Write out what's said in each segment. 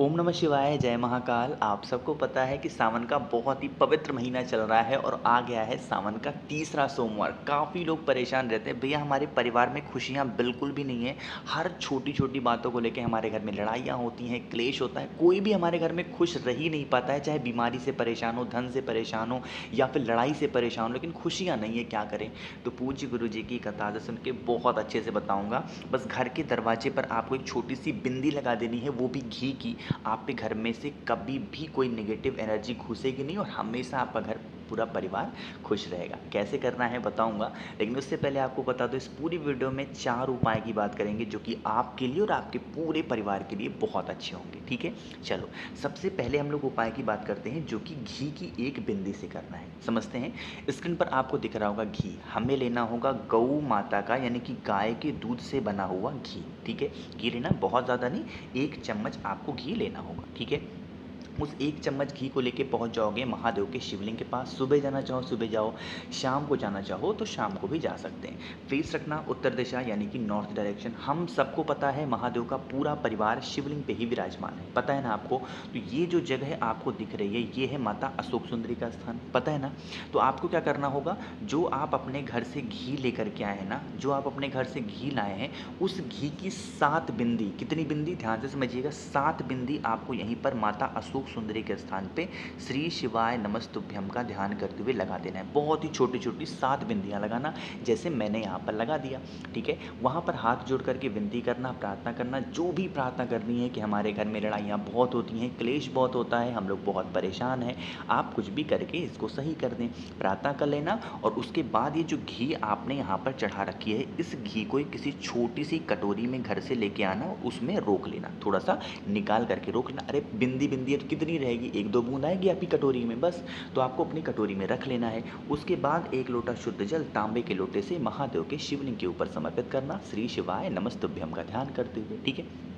ओम नमः शिवाय, जय महाकाल। आप सबको पता है कि सावन का बहुत ही पवित्र महीना चल रहा है और आ गया है सावन का तीसरा सोमवार। काफ़ी लोग परेशान रहते हैं, भैया हमारे परिवार में खुशियाँ बिल्कुल भी नहीं है। हर छोटी-छोटी बातों को लेके हमारे घर में लड़ाइयाँ होती हैं, क्लेश होता है। कोई भी हमारे घर में खुश रह ही नहीं पाता है, चाहे बीमारी से परेशान हो, धन से परेशान हो या फिर लड़ाई से परेशान हो, लेकिन खुशियाँ नहीं है, क्या करें? तो पूज्य गुरु जी की कथा से सुन के बहुत अच्छे से बताऊँगा। बस घर के दरवाजे पर आपको एक छोटी-सी बिंदी लगा देनी है, वो भी घी की। आप के घर में से कभी भी कोई नेगेटिव एनर्जी घुसेगी नहीं और हमेशा आपका घर पूरा परिवार खुश रहेगा। कैसे करना है बताऊंगा, लेकिन उससे पहले आपको बता दो, इस पूरी वीडियो में 4 उपाय की बात करेंगे जो कि आपके लिए और आपके पूरे परिवार के लिए बहुत अच्छे होंगे। ठीक है, चलो सबसे पहले हम लोग उपाय की बात करते हैं जो कि घी की एक बिंदी से करना है। समझते हैं। स्क्रीन पर आपको दिख रहा होगा घी। हमें लेना होगा गौ माता का यानी कि गाय के दूध से बना हुआ घी। ठीक है, घी लेना, बहुत ज़्यादा नहीं, 1 चम्मच आपको घी लेना होगा। ठीक है, उस 1 चम्मच घी को लेके पहुंच जाओगे महादेव के शिवलिंग के पास। सुबह जाना चाहो सुबह जाओ, शाम को जाना चाहो तो शाम को भी जा सकते हैं। फेस रखना उत्तर दिशा यानी कि नॉर्थ डायरेक्शन। हम सबको पता है महादेव का पूरा परिवार शिवलिंग पे ही विराजमान है, पता है ना आपको। तो ये जो जगह आपको दिख रही है ये है माता अशोक सुंदरी का स्थान, पता है ना। तो आपको क्या करना होगा, जो आप अपने घर से घी लेकर के आए हैं ना, जो आप अपने घर से घी लाए हैं, उस घी की 7 बिंदी, कितनी बिंदी ध्यान से समझिएगा, 7 बिंदी आपको यहीं पर माता अशोक सुंदरी के स्थान पे श्री शिवाय नमस्तुभ्यम का ध्यान करते हुए लगा देना है। बहुत ही छोटी छोटी 7 बिंदियां लगाना, जैसे मैंने यहाँ पर लगा दिया। ठीक है, वहाँ पर हाथ जोड़ करके विनती करना, प्रार्थना करना, जो भी प्रार्थना करनी है कि हमारे घर में लड़ाइयाँ बहुत होती हैं, क्लेश बहुत होता है, हम लोग बहुत परेशान हैं, आप कुछ भी करके इसको सही कर दें। प्रार्थना कर लेना और उसके बाद ये जो घी आपने यहाँ पर चढ़ा रखी है, इस घी को किसी छोटी सी कटोरी में घर से लेके आना और उसमें रोक लेना, थोड़ा सा निकाल करके रोक लेना। अरे बिंदी बिंदी है तो कितनी रहेगी, 1-2 बूंद आएगी आपकी कटोरी में, बस। तो आपको अपनी कटोरी में रख लेना है। उसके बाद 1 लोटा शुद्ध जल तांबे के लोटे से महादेव के शिवलिंग के ऊपर समर्पित करना, श्री शिवाय नमस्तुभ्यम का ध्यान करते हुए। ठीक है,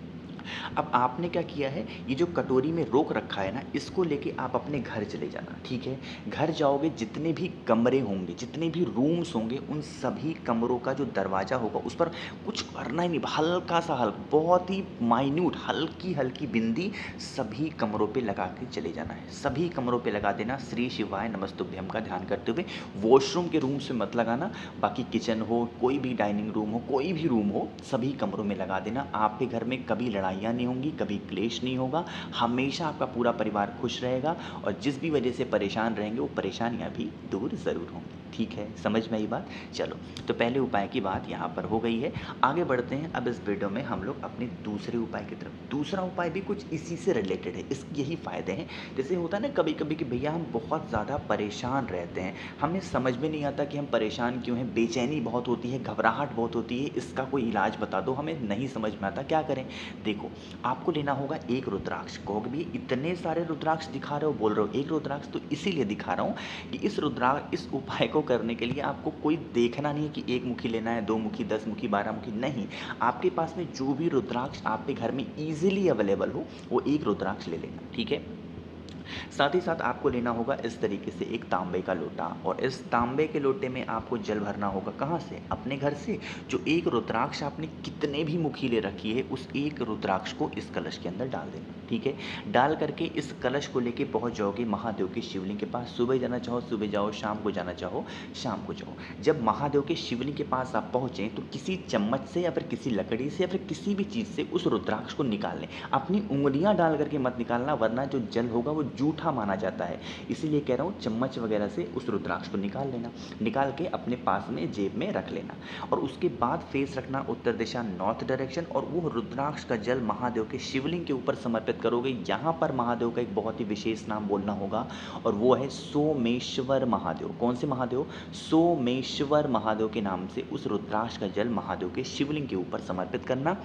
अब आपने क्या किया है, ये जो कटोरी में रोक रखा है ना, इसको लेके आप अपने घर चले जाना। ठीक है, घर जाओगे, जितने भी कमरे होंगे, जितने भी रूम्स होंगे, उन सभी कमरों का जो दरवाज़ा होगा उस पर कुछ करना ही नहीं, हल्का सा हल्का, बहुत ही माइन्यूट हल्की हल्की बिंदी सभी कमरों पे लगा के चले जाना है। सभी कमरों पे लगा देना, श्री शिवाय नमस्तुभ्यम का ध्यान करते हुए। वॉशरूम के रूम से मत लगाना, बाकी किचन हो, कोई भी डाइनिंग रूम हो, कोई भी रूम हो, सभी कमरों में लगा देना। आपके घर में कभी लड़ाइयाँ नहीं होंगी, कभी क्लेश नहीं होगा, हमेशा आपका पूरा परिवार खुश रहेगा और जिस भी वजह से परेशान रहेंगे वो परेशानियाँ भी दूर ज़रूर होंगी। ठीक है, समझ में आई बात। चलो, तो पहले उपाय की बात यहाँ पर हो गई है। आगे बढ़ते हैं। अब इस वीडियो में हम लोग अपने दूसरे उपाय की तरफ। दूसरा उपाय भी कुछ इसी से रिलेटेड है, इसके यही फ़ायदे हैं। जैसे होता है ना कभी कभी कि भैया हम बहुत ज़्यादा परेशान रहते हैं, हमें समझ में नहीं आता कि हम परेशान क्यों हैं, बेचैनी बहुत होती है, घबराहट बहुत होती है, इसका कोई इलाज बता दो, हमें नहीं समझ में आता क्या करें। देखो, आपको लेना होगा 1 रुद्राक्ष। कहोगे भी इतने सारे रुद्राक्ष दिखा रहे हो, बोल रहे हो 1 रुद्राक्ष, तो इसीलिए दिखा रहा हूँ कि इस उपाय को करने के लिए आपको कोई देखना नहीं है कि 1 मुखी लेना है, 2 मुखी, 10 मुखी, 12 मुखी, नहीं। आपके पास में जो भी रुद्राक्ष आपके घर में ईजिली अवेलेबल हो, वो 1 रुद्राक्ष ले लेना। ठीक है, साथ ही साथ आपको लेना होगा इस तरीके से एक तांबे का लोटा, और इस तांबे के लोटे में आपको जल भरना होगा। कहाँ से? अपने घर से। जो 1 रुद्राक्ष आपने कितने भी मुखी ले रखी है, उस 1 रुद्राक्ष को इस कलश के अंदर डाल देना। ठीक है, डाल करके इस कलश को लेके पहुंच जाओगे महादेव के शिवलिंग के पास। सुबह जाना चाहो सुबह जाओ, शाम को जाना चाहो शाम को जाओ। जब महादेव के शिवलिंग के पास आप पहुंचे तो किसी चम्मच से या फिर किसी लकड़ी से या फिर किसी भी चीज़ से उस रुद्राक्ष को निकाल लें। अपनी उंगलियां डाल करके मत निकालना, वरना जो जल होगा वो जूठा माना जाता है। इसीलिए कह रहा हूँ चम्मच वगैरह से उस रुद्राक्ष को निकाल लेना, निकाल के अपने पास में जेब में रख लेना। और उसके बाद फेस रखना उत्तर दिशा नॉर्थ डायरेक्शन, और वो रुद्राक्ष का जल महादेव के शिवलिंग के ऊपर समर्पित करोगे। यहाँ पर महादेव का एक बहुत ही विशेष नाम बोलना होगा और वो है सोमेश्वर महादेव। कौन से महादेव? सोमेश्वर महादेव के नाम से उस रुद्राक्ष का जल महादेव के शिवलिंग के ऊपर समर्पित करना।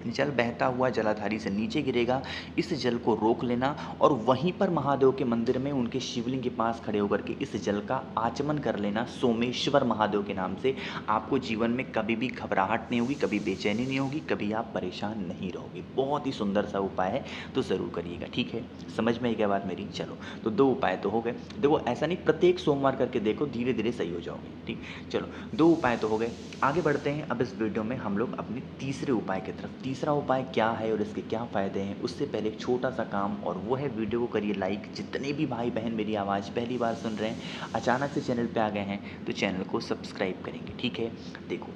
जल बहता हुआ जलाधारी से नीचे गिरेगा, इस जल को रोक लेना और वहीं पर महादेव के मंदिर में उनके शिवलिंग के पास खड़े होकर के इस जल का आचमन कर लेना सोमेश्वर महादेव के नाम से। आपको जीवन में कभी भी घबराहट नहीं होगी, कभी बेचैनी नहीं होगी, कभी आप परेशान नहीं रहोगे। बहुत ही सुंदर सा उपाय है, तो ज़रूर करिएगा। ठीक है, समझ में आई क्या बात मेरी? चलो, तो 2 उपाय तो हो गए। देखो, ऐसा नहीं प्रत्येक सोमवार करके देखो, धीरे धीरे सही हो जाओगे। ठीक, चलो 2 उपाय तो हो गए। आगे बढ़ते हैं। अब इस वीडियो में हम लोग अपने तीसरे उपाय की तरफ। तीसरा उपाय क्या है और इसके क्या फ़ायदे हैं, उससे पहले एक छोटा-सा काम, और वो है वीडियो को करिए लाइक। जितने भी भाई-बहन मेरी आवाज़ पहली बार सुन रहे हैं, अचानक से चैनल पे आ गए हैं, तो चैनल को सब्सक्राइब करेंगे, ठीक है? देखो,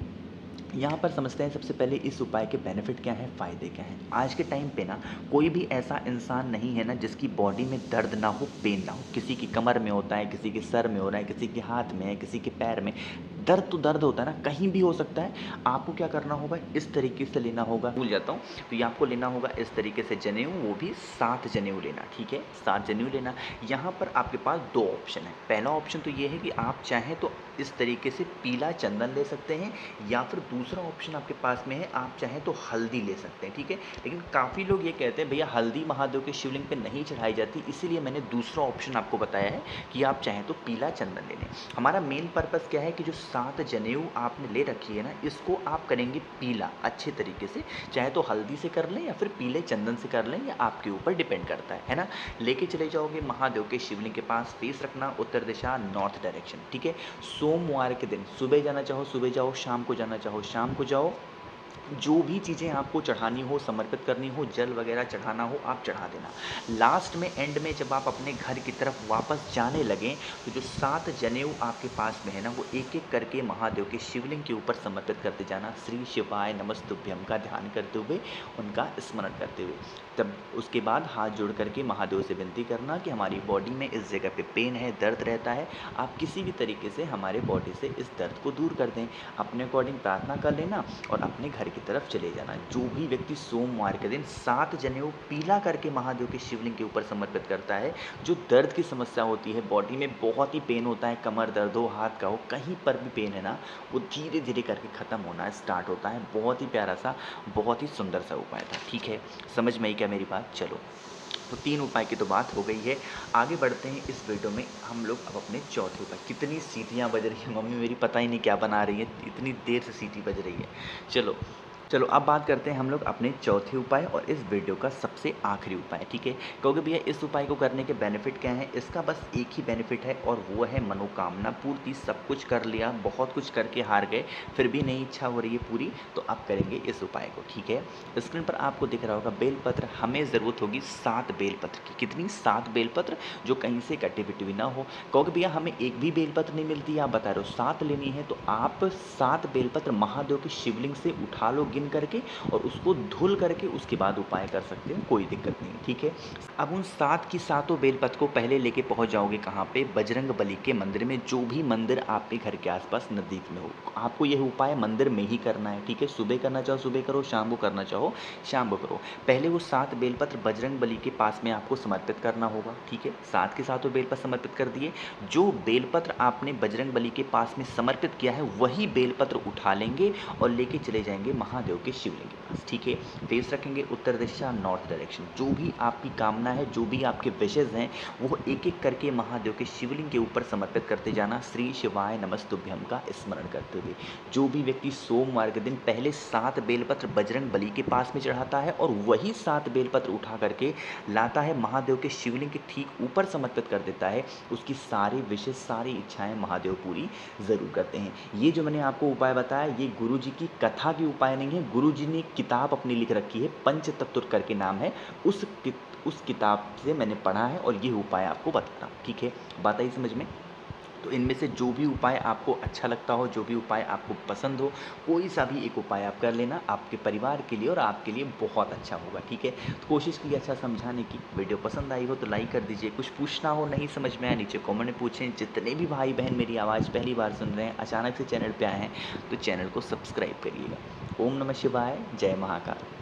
यहाँ पर समझते हैं सबसे पहले इस उपाय के बेनिफिट क्या हैं, फ़ायदे क्या हैं। आज के टाइम पे ना कोई भी ऐसा इंसान नहीं है ना जिसकी बॉडी में दर्द ना हो, पेन ना हो। किसी की कमर में होता है, किसी के सर में हो रहा है, किसी के हाथ में है, किसी के पैर में। दर्द तो दर्द होता है ना, कहीं भी हो सकता है। आपको क्या करना होगा, इस तरीके से लेना होगा, भूल जाता हूँ, तो ये आपको लेना होगा इस तरीके से जनेऊ, वो भी 7 जनेऊ लेना, ठीक है? 7 जनेऊ लेना। यहाँ पर आपके पास 2 ऑप्शन है। पहला ऑप्शन तो ये है कि आप चाहें तो इस तरीके से पीला चंदन ले सकते हैं, या फिर दूसरा ऑप्शन आपके पास में है, आप चाहें तो हल्दी ले सकते हैं, ठीक है? लेकिन काफ़ी लोग ये कहते हैं भैया हल्दी महादेव के शिवलिंग पे नहीं चढ़ाई जाती, इसीलिए मैंने दूसरा ऑप्शन आपको बताया है कि आप चाहें तो पीला चंदन ले लें। हमारा मेन पर्पस क्या है कि जो 7 जनेऊ आपने ले रखी है ना, इसको आप करेंगे पीला अच्छे तरीके से। चाहे तो हल्दी से कर लें या फिर पीले चंदन से कर लें, या आपके ऊपर डिपेंड करता है ना? लेके चले जाओगे महादेव के शिवलिंग के पास, फेस रखना उत्तर दिशा, नॉर्थ डायरेक्शन, ठीक है? सोमवार के दिन सुबह जाना चाहो सुबह जाओ, शाम को जाना चाहो शाम को जाओ। जो भी चीज़ें आपको चढ़ानी हो, समर्पित करनी हो, जल वगैरह चढ़ाना हो, आप चढ़ा देना। लास्ट में, एंड में, जब आप अपने घर की तरफ वापस जाने लगें, तो जो 7 जनेऊ आपके पास में है ना, वो एक-एक करके महादेव के शिवलिंग के ऊपर समर्पित करते जाना। श्री शिवाय नमस्तुभ्यम का ध्यान करते हुए, उनका स्मरण करते हुए। तब उसके बाद हाथ जोड़ करके महादेव से विनती करना कि हमारी बॉडी में इस जगह पे पेन है, दर्द रहता है, आप किसी भी तरीके से हमारे बॉडी से इस दर्द को दूर कर दें। अपने अकॉर्डिंग प्रार्थना कर लेना और अपने घर की तरफ चले जाना। जो भी व्यक्ति सोमवार के दिन 7 जनेऊ पीला करके महादेव के शिवलिंग के ऊपर समर्पित करता है, जो दर्द की समस्या होती है, बॉडी में बहुत ही पेन होता है, कमर दर्द हो, हाथ का हो, कहीं पर भी पेन है ना, वो धीरे धीरे करके ख़त्म होना स्टार्ट होता है। बहुत ही प्यारा सा, बहुत ही सुंदर सा उपाय था, ठीक है? समझ में आई क्या मेरी बात? चलो, तो 3 उपाय की तो बात हो गई है। आगे बढ़ते हैं इस वीडियो में, हम लोग अब अपने चौथे उपाय। कितनी सीटियाँ बज रही हैं मम्मी मेरी, पता ही नहीं क्या बना रही है, इतनी देर से सीटी बज रही है। चलो, चलो अब बात करते हैं हम लोग अपने चौथे उपाय और इस वीडियो का सबसे आखिरी उपाय, ठीक है? क्योंकि भैया इस उपाय को करने के बेनिफिट क्या हैं? इसका बस एक ही बेनिफिट है, और वो है मनोकामना पूर्ति। सब कुछ कर लिया, बहुत कुछ करके हार गए, फिर भी नहीं इच्छा हो रही है पूरी, तो अब करेंगे इस उपाय को, ठीक है? स्क्रीन पर आपको दिख रहा होगा बेलपत्र। हमें ज़रूरत होगी 7 बेलपत्र की। कितनी? 7 बेलपत्र, जो कहीं से कटी-पिटी ना हो। क्योंकि भैया हमें एक भी बेलपत्र नहीं मिलती, आप बता रहे हो 7 लेनी है, तो आप 7 बेलपत्र महादेव के शिवलिंग से उठा लो गिन करके, और उसको धुल करके उसके बाद उपाय कर सकते हो, कोई दिक्कत नहीं, ठीक है? अब उन 7 की सातों बेलपत्र को पहले लेके पहुंच जाओगे कहाँ पे? बजरंग बली के मंदिर में, जो भी मंदिर आपके घर के आसपास नज़दीक में हो। आपको यह उपाय मंदिर में ही करना है, ठीक है? सुबह करना चाहो सुबह करो, शाम को करना चाहो शाम को करो। पहले वो 7 बेलपत्र बजरंग बली के पास में आपको समर्पित करना होगा, ठीक है? 7 के सातों बेलपत्र समर्पित कर दिए। जो बेलपत्र आपने बजरंग बली के पास में समर्पित किया है, वही बेलपत्र उठा लेंगे और लेके चले जाएंगे महादेव के शिवलिंग के पास, ठीक है? फेस रखेंगे उत्तर दिशा, नॉर्थ डायरेक्शन। जो भी आपकी कामना है, जो भी आपके विशेज़ हैं, वो एक-एक करके महादेव के शिवलिंग के ऊपर समर्पित करते जाना, श्री शिवाय नमस्तुभ्यम का स्मरण करते हुए। जो भी व्यक्ति सोमवार के दिन पहले 7 बेलपत्र बजरंग बली के पास में चढ़ाता है और वही 7 बेलपत्र उठा करके लाता है महादेव के शिवलिंग के ठीक ऊपर समर्पित कर देता है, उसकी सारी विशेष, सारी इच्छाएं महादेव पूरी ज़रूर करते हैं। ये जो मैंने आपको उपाय बताया, ये गुरुजी की कथा की उपाय नहीं है। गुरुजी ने एक किताब अपनी लिख रखी है, पंचतत्व करके नाम है। उस किताब से मैंने पढ़ा है और ये उपाय आपको बता रहा हूँ, ठीक है? बात आई समझ में? तो इनमें से जो भी उपाय आपको अच्छा लगता हो, जो भी उपाय आपको पसंद हो, कोई सा भी एक उपाय आप कर लेना, आपके परिवार के लिए और आपके लिए बहुत अच्छा होगा, ठीक है? तो कोशिश की अच्छा समझाने की। वीडियो पसंद आई हो तो लाइक कर दीजिए। कुछ पूछना हो, नहीं समझ में आया, नीचे कमेंट में पूछें। जितने भी भाई बहन मेरी आवाज़ पहली बार सुन रहे हैं, अचानक से चैनल पे आए हैं, तो चैनल को सब्सक्राइब करिएगा। ओम नमः शिवाय, जय महाकाल।